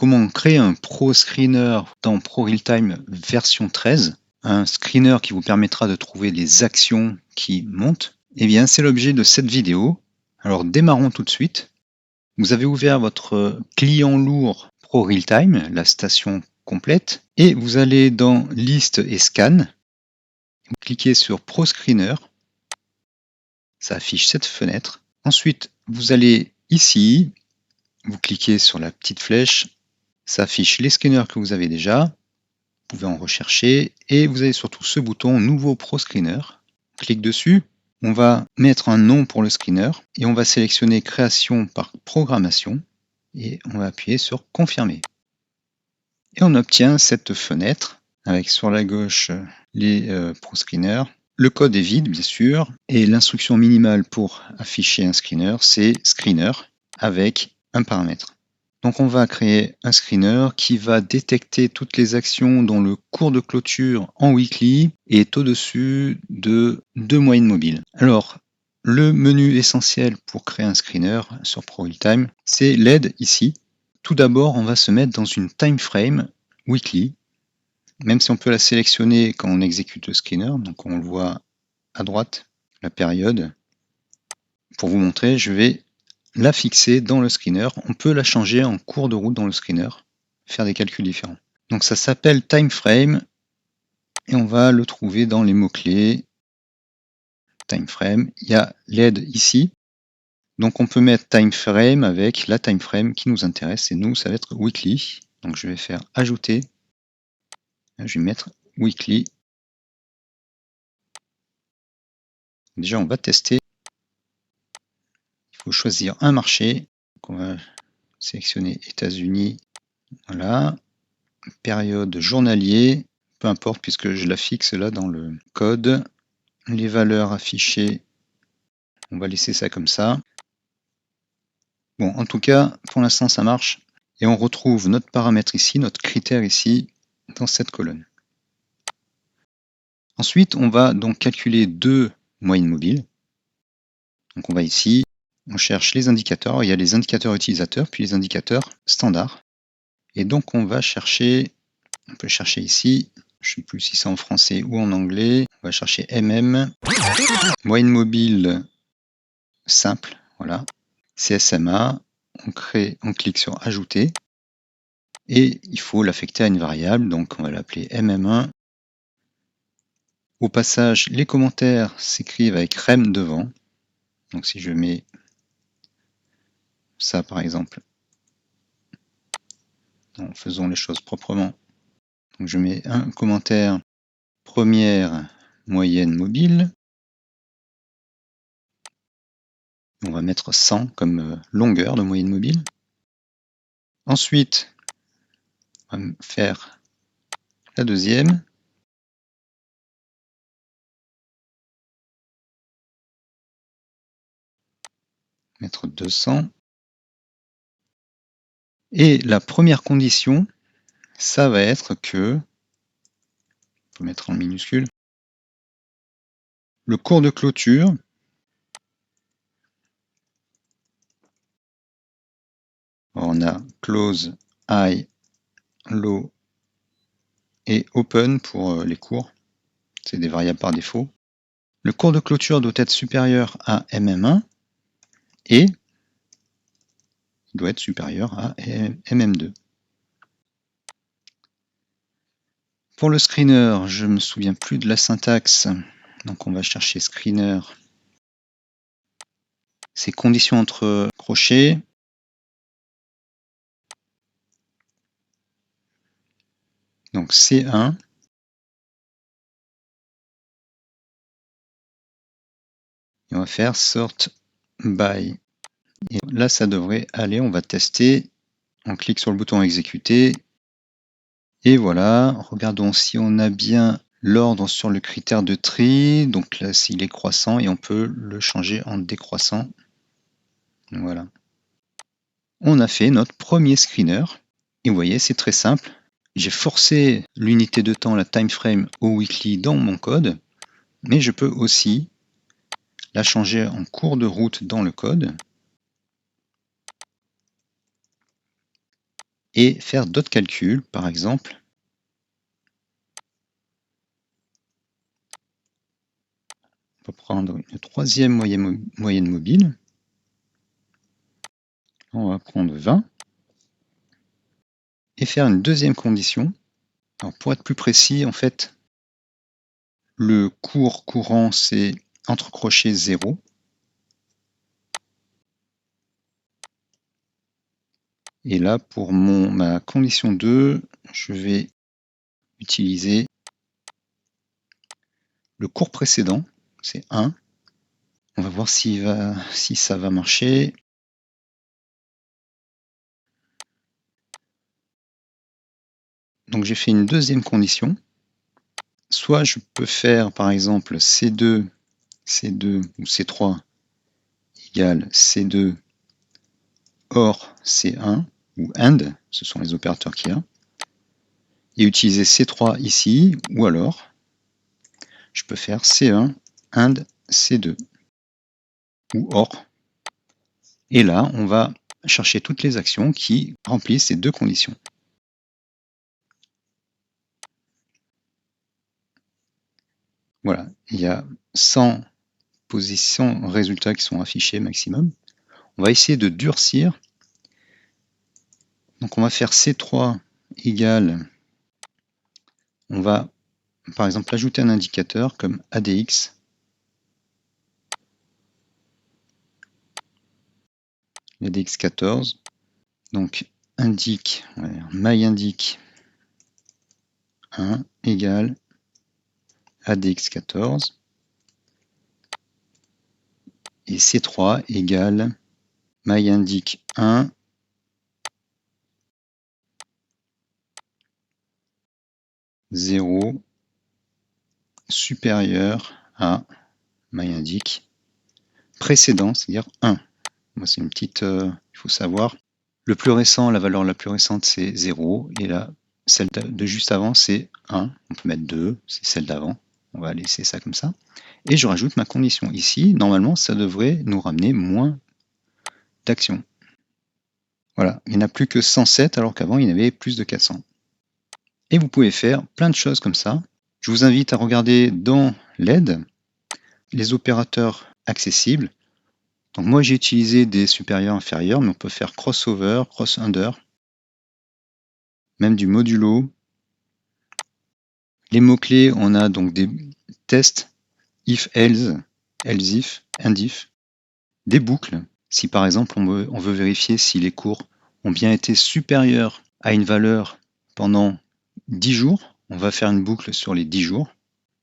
comment créer un Pro Screener dans Pro Realtime version 13, un screener qui vous permettra de trouver les actions qui montent. Eh bien, c'est l'objet de cette vidéo. Alors, démarrons tout de suite. Vous avez ouvert votre client lourd Pro Realtime, la station complète, et vous allez dans Liste et Scan. Vous cliquez sur Pro Screener. Ça affiche cette fenêtre. Ensuite, vous allez ici, vous cliquez sur la petite flèche, ça affiche les screeners que vous avez déjà, vous pouvez en rechercher, et vous avez surtout ce bouton Nouveau Pro Screener. On clique dessus, on va mettre un nom pour le screener, et on va sélectionner Création par programmation, et on va appuyer sur Confirmer. Et on obtient cette fenêtre, avec sur la gauche les Pro Screeners. Le code est vide, bien sûr, et l'instruction minimale pour afficher un screener, c'est screener avec un paramètre. Donc on va créer un screener qui va détecter toutes les actions dont le cours de clôture en weekly est au-dessus de 2 moyennes mobiles. Alors, le menu essentiel pour créer un screener sur Pro Realtime, c'est l'aide ici. Tout d'abord, on va se mettre dans une time frame weekly. Même si on peut la sélectionner quand on exécute le screener, donc on le voit à droite, la période. Pour vous montrer, je vais la fixer dans le screener. On peut la changer en cours de route dans le screener, faire des calculs différents. Donc ça s'appelle time frame et on va le trouver dans les mots-clés. Time frame, il y a l'aide ici. Donc on peut mettre time frame avec la time frame qui nous intéresse et nous ça va être weekly. Donc je vais faire ajouter. Je vais mettre weekly. Déjà, on va tester. Il faut choisir un marché. Donc on va sélectionner États-Unis. Voilà. Période journalier. Peu importe puisque je la fixe là dans le code. Les valeurs affichées, on va laisser ça comme ça. Bon, en tout cas, pour l'instant, ça marche. Et on retrouve notre paramètre ici, notre critère ici, dans cette colonne. Ensuite, on va donc calculer 2 moyennes mobiles. Donc on va ici, on cherche les indicateurs. Il y a les indicateurs utilisateurs, puis les indicateurs standards. Et donc on va chercher, on peut chercher ici, je ne sais plus si c'est en français ou en anglais. On va chercher MM, moyenne mobile simple, voilà. CSMA, on clique sur ajouter. Et il faut l'affecter à une variable, donc on va l'appeler MM1. Au passage, les commentaires s'écrivent avec rem devant. Donc si je mets ça par exemple, faisons les choses proprement. Donc je mets un commentaire première moyenne mobile. On va mettre 100 comme longueur de moyenne mobile. Ensuite, on va faire la deuxième. Mettre 200. Et la première condition, ça va être que, on peut mettre en minuscule, le cours de clôture on a close, high, low et open pour les cours. C'est des variables par défaut. Le cours de clôture doit être supérieur à MM1 et il doit être supérieur à MM2. Pour le screener, je ne me souviens plus de la syntaxe. Donc on va chercher screener. C'est condition entre crochets. Donc C1. Et on va faire sort by. Et là, ça devrait aller. On va tester. On clique sur le bouton exécuter. Et voilà. Regardons si on a bien l'ordre sur le critère de tri. Donc là, s'il est croissant, et on peut le changer en décroissant. Voilà. On a fait notre premier screener. Et vous voyez, c'est très simple. J'ai forcé l'unité de temps, la time frame, au weekly dans mon code. Mais je peux aussi la changer en cours de route dans le code. et faire d'autres calculs, par exemple. On va prendre une troisième moyenne mobile. On va prendre 20 et faire une deuxième condition. Alors pour être plus précis, en fait, le cours courant, c'est entre crochets 0. Et là, pour ma condition 2, je vais utiliser le cours précédent, c'est 1. On va voir si ça va marcher. Donc j'ai fait une deuxième condition. Soit je peux faire par exemple C2 ou C3 égale C2 or C1 ou AND, ce sont les opérateurs qu'il y a, et utiliser C3 ici, ou alors je peux faire C1 AND C2 ou OR. Et là, on va chercher toutes les actions qui remplissent ces deux conditions. Voilà, il y a 100 positions résultats qui sont affichés maximum. On va essayer de durcir. Donc on va faire C3 égale, on va par exemple ajouter un indicateur comme ADX. ADX 14. Donc indique, myIndic 1 égale ADX 14. Et C3 égale myIndic 1 0 supérieur à myIndic précédent, c'est-à-dire 1. Moi, c'est une petite, il faut savoir. Le plus récent, la valeur la plus récente, c'est 0. Et là, celle de juste avant, c'est 1. On peut mettre 2, c'est celle d'avant. On va laisser ça comme ça. Et je rajoute ma condition ici. Normalement, ça devrait nous ramener moins d'actions. Voilà, il n'y en a plus que 107, alors qu'avant, il y en avait plus de 400. Et vous pouvez faire plein de choses comme ça. Je vous invite à regarder dans l'aide les opérateurs accessibles. Donc moi, j'ai utilisé des supérieurs inférieurs, mais on peut faire crossover, cross-under, même du modulo. Les mots-clés, on a donc des tests, if, else, else if, and if, des boucles. Si par exemple on veut vérifier si les cours ont bien été supérieurs à une valeur pendant 10 jours, on va faire une boucle sur les 10 jours.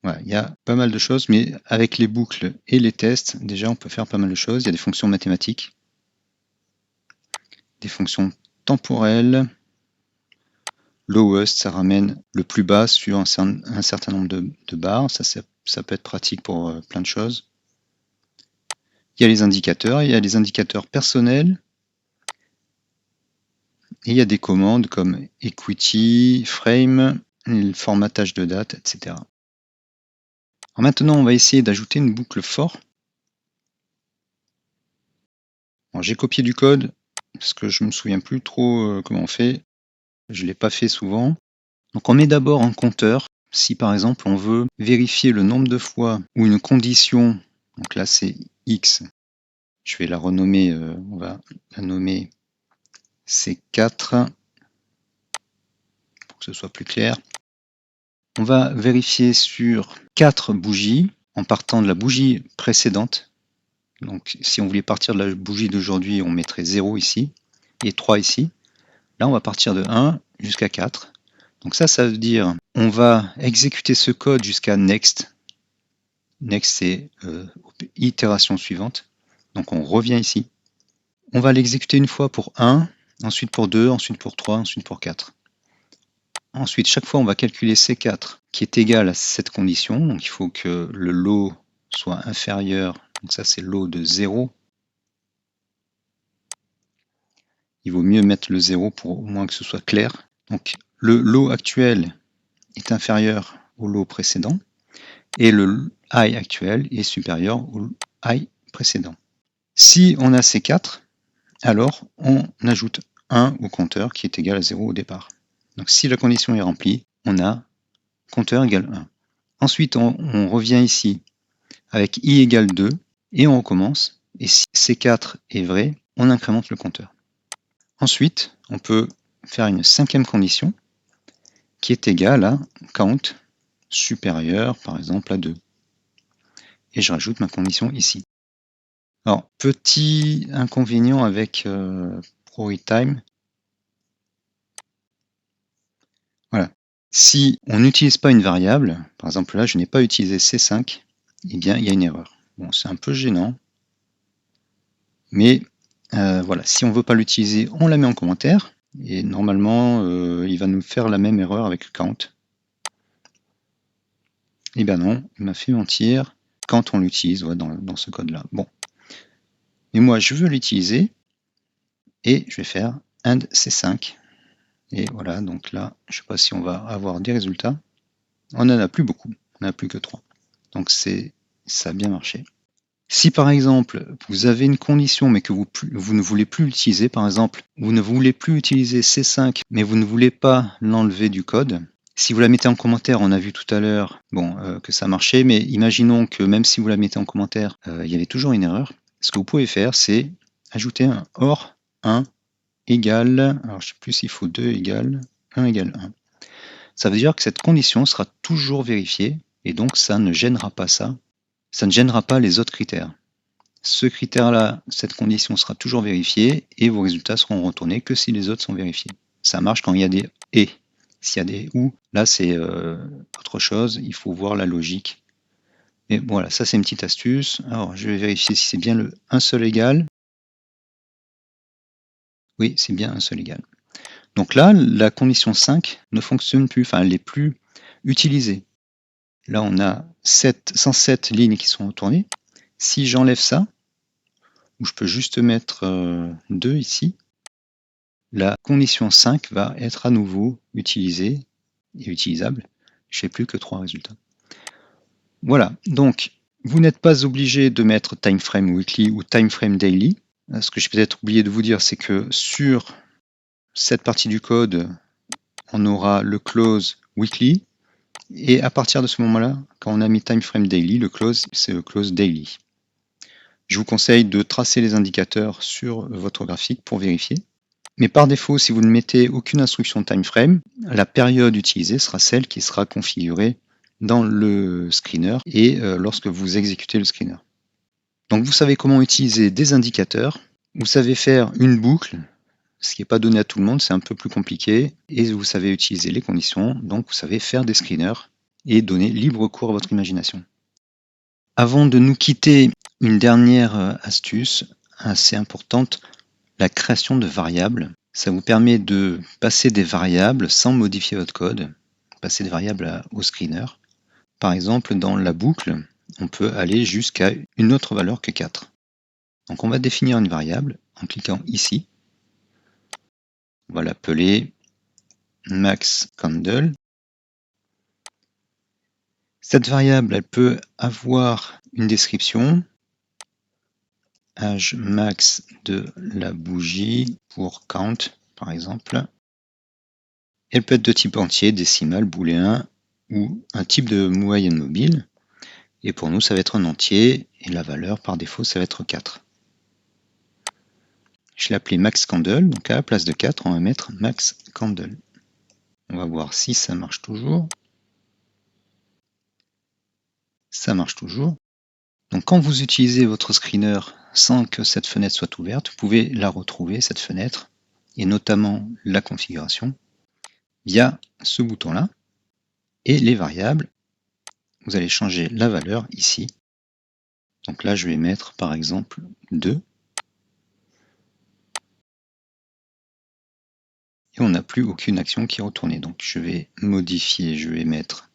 Voilà, il y a pas mal de choses, mais avec les boucles et les tests, déjà on peut faire pas mal de choses. Il y a des fonctions mathématiques, des fonctions temporelles. Lowest, ça ramène le plus bas sur un certain nombre de barres. Ça peut être pratique pour plein de choses. Il y a les indicateurs techniciels et il y a des commandes comme equity, frame, le formatage de date, etc. Alors maintenant, on va essayer d'ajouter une boucle for. J'ai copié du code parce que je ne me souviens plus trop comment on fait. Je ne l'ai pas fait souvent. Donc on met d'abord un compteur. Si par exemple on veut vérifier le nombre de fois où une condition, donc là c'est x, je vais la renommer, on va la nommer C4 pour que ce soit plus clair. On va vérifier sur 4 bougies en partant de la bougie précédente. Donc si on voulait partir de la bougie d'aujourd'hui, on mettrait 0 ici et 3 ici. Là on va partir de 1 jusqu'à 4. Donc ça veut dire on va exécuter ce code jusqu'à next. Next c'est itération suivante. Donc on revient ici. On va l'exécuter une fois pour 1, ensuite pour 2, ensuite pour 3, ensuite pour 4. Ensuite, chaque fois, on va calculer C4 qui est égal à cette condition. Donc il faut que le low soit inférieur. Donc ça, c'est low de 0. Il vaut mieux mettre le 0 pour au moins que ce soit clair. Donc le low actuel est inférieur au low précédent et le high actuel est supérieur au high précédent. Si on a C4, alors on ajoute 1 au compteur qui est égal à 0 au départ. Donc si la condition est remplie, on a compteur égale 1. Ensuite, on revient ici avec i égale 2 et on recommence. Et si C4 est vrai, on incrémente le compteur. Ensuite, on peut faire une cinquième condition qui est égale à count supérieur, par exemple, à 2. Et je rajoute ma condition ici. Alors, petit inconvénient avec ProReadTime. Voilà. Si on n'utilise pas une variable, par exemple là, je n'ai pas utilisé C5, eh bien, il y a une erreur. Bon, c'est un peu gênant. Mais voilà, si on ne veut pas l'utiliser, on la met en commentaire. Et normalement, il va nous faire la même erreur avec count. Eh bien non, il m'a fait mentir quand on l'utilise dans ce code-là. Bon. Mais moi, je veux l'utiliser. Et je vais faire AND C5. Et voilà, donc là, je ne sais pas si on va avoir des résultats. On n'en a plus beaucoup, on n'en a plus que 3. Donc ça a bien marché. Si par exemple, vous avez une condition mais que vous ne voulez plus l'utiliser, par exemple, vous ne voulez plus utiliser C5 mais vous ne voulez pas l'enlever du code, si vous la mettez en commentaire, on a vu tout à l'heure que ça marchait, mais imaginons que même si vous la mettez en commentaire, il y avait toujours une erreur. Ce que vous pouvez faire, c'est ajouter un OR 1 égale, alors je ne sais plus s'il faut 2 égale 1 égale 1. Ça veut dire que cette condition sera toujours vérifiée et donc ça ne gênera pas ça. Ça ne gênera pas les autres critères. Ce critère-là, cette condition sera toujours vérifiée et vos résultats seront retournés que si les autres sont vérifiés. Ça marche quand il y a des et. S'il y a des ou, là c'est autre chose, il faut voir la logique. Et voilà, ça c'est une petite astuce. Alors je vais vérifier si c'est bien le un seul égal. Oui, c'est bien un seul égal. Donc là, la condition 5 ne fonctionne plus, enfin elle n'est plus utilisée. Là, on a 107 lignes qui sont retournées. Si j'enlève ça, ou je peux juste mettre 2 ici, la condition 5 va être à nouveau utilisée et utilisable. Je n'ai plus que 3 résultats. Voilà, donc vous n'êtes pas obligé de mettre timeframe weekly ou timeframe daily. Ce que j'ai peut-être oublié de vous dire, c'est que sur cette partie du code, on aura le close weekly. Et à partir de ce moment-là, quand on a mis timeframe daily, le close, c'est le close daily. Je vous conseille de tracer les indicateurs sur votre graphique pour vérifier. Mais par défaut, si vous ne mettez aucune instruction timeframe, la période utilisée sera celle qui sera configurée dans le screener et lorsque vous exécutez le screener. Donc vous savez comment utiliser des indicateurs, vous savez faire une boucle, ce qui n'est pas donné à tout le monde, c'est un peu plus compliqué, et vous savez utiliser les conditions, donc vous savez faire des screeners et donner libre cours à votre imagination. Avant de nous quitter, une dernière astuce assez importante, la création de variables. Ça vous permet de passer des variables sans modifier votre code, passer des variables au screener. Par exemple, dans la boucle, on peut aller jusqu'à une autre valeur que 4. Donc on va définir une variable en cliquant ici. On va l'appeler maxCandle. Cette variable, elle peut avoir une description, âge max de la bougie pour count, par exemple. Elle peut être de type entier, décimal, booléen ou un type de moyenne mobile. Et pour nous, ça va être un entier et la valeur par défaut, ça va être 4. Je l'ai appelé maxCandle, donc à la place de 4, on va mettre maxCandle. On va voir si ça marche toujours. Ça marche toujours. Donc quand vous utilisez votre screener sans que cette fenêtre soit ouverte, vous pouvez la retrouver, cette fenêtre, et notamment la configuration, via ce bouton-là. Et les variables, vous allez changer la valeur ici. Donc là, je vais mettre par exemple 2. Et on n'a plus aucune action qui est retournée. Donc je vais modifier, je vais mettre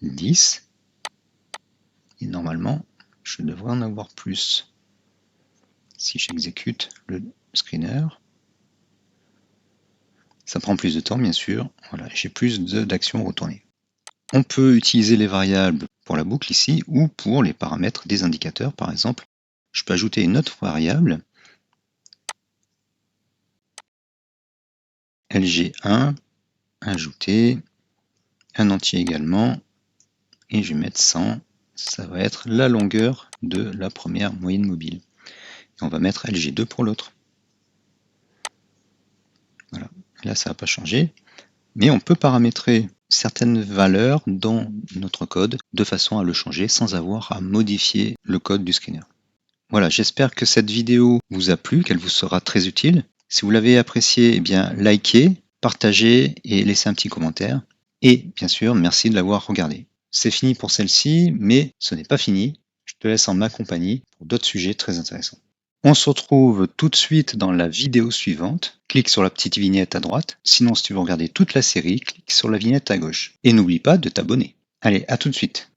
10. Et normalement, je devrais en avoir plus si j'exécute le screener. Ça prend plus de temps, bien sûr. Voilà, j'ai plus d'actions retournées. On peut utiliser les variables pour la boucle ici ou pour les paramètres des indicateurs. Par exemple, je peux ajouter une autre variable LG1, ajouter, un entier également, et je vais mettre 100, ça va être la longueur de la première moyenne mobile. Et on va mettre LG2 pour l'autre. Voilà, là ça n'a pas changé, mais on peut paramétrer certaines valeurs dans notre code de façon à le changer sans avoir à modifier le code du screener. Voilà, j'espère que cette vidéo vous a plu, qu'elle vous sera très utile. Si vous l'avez appréciée, eh bien likez, partagez et laissez un petit commentaire. Et bien sûr, merci de l'avoir regardé. C'est fini pour celle-ci, mais ce n'est pas fini. Je te laisse en ma compagnie pour d'autres sujets très intéressants. On se retrouve tout de suite dans la vidéo suivante. Clique sur la petite vignette à droite. Sinon, si tu veux regarder toute la série, clique sur la vignette à gauche. Et n'oublie pas de t'abonner. Allez, à tout de suite.